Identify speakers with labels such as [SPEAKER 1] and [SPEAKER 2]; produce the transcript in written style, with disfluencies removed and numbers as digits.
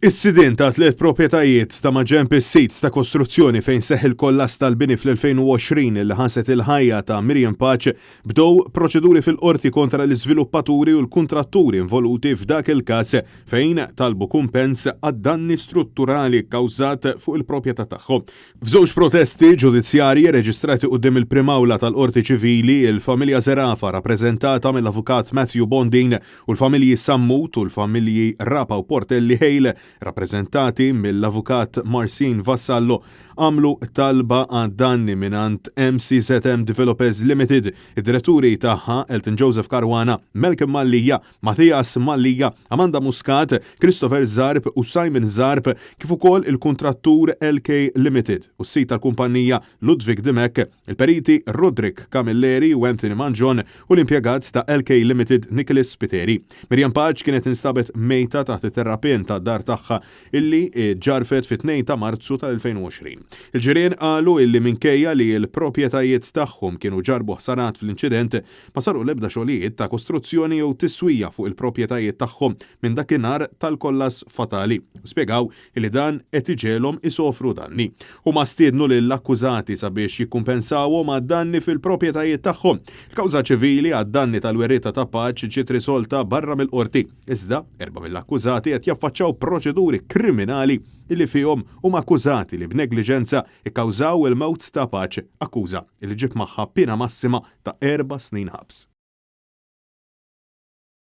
[SPEAKER 1] Is-sidien ta' 3 proprjetajiet ta' maġemp is-sit ta' kostruzzjoni fejn seħħ il-kollass tal-bini fl-2020 li ħaset il-ħajja ta' Miriam Paċ bdew proċeduri fil-qorti kontra l-iżviluppaturi u l-kuntratturi involuti f'dak il-każ fejn talbu kumpens għad-danni strutturali kkawżat fuq il-proprjetà tagħhom. F'żewġ protesti ġudizzjarji reġistrati quddiem il-primawla tal-Qorti Ċivili, il-familja Zerafa rappreżentata mill-avukat Matthew Bondin u l-familji Sammut u l-familji Rapa u Portelli Hale rappreżentati mill-avukat Marcin Vassallo għamlu talba għad danni minant MCZM Developers Limited, id-diretturi tagħha Elton Joseph Caruana, Malcolm Mallija, Mathias Mallija, Amanda Muscat, Christopher Zarb u Simon Zarb, kif ukoll il-kuntrattur LK Limited u s-sit tal-kumpanija Ludwig Dimek, il-periti Rodrik Camilleri u Anthony Manjon u l-impjegat ta' LK Limited Nicholas Spiteri. Miriam Paċ kienet instabet mejta taħt it-terrapien ta' dar tagħha illi ġarfet fit-2 ta' Marzu tal-2020. Il-ġirien qalu illi minkejja li l-proprjetajiet tagħhom kienu ġarbu ħsarat fl-inċident ma saru l-ebda xogħlijiet ta' kostruzzjoni jew tiswija fuq il-proprjetajiet tagħhom minn dakinhar tal-kollass fatali. Spjegaw illi dan qed iġelhom isofru danni. Huma stiednu lill-akkużati sabiex jikkumpensawhom għad-danni fil-proprjetajiet tagħhom. Il-kawża ċivili għad-danni tal-werrieta ta' Paċ ġiet risolta barra mill-qorti. Iżda 4 mill-akkużati qed jaffaċċaw proċeduri kriminali illi fihom huma akkużati li b'negliġenza ikkawżaw il-mewt ta' Paċ, akkuża li ġib magħha pena massima ta' 4 snin ħabs.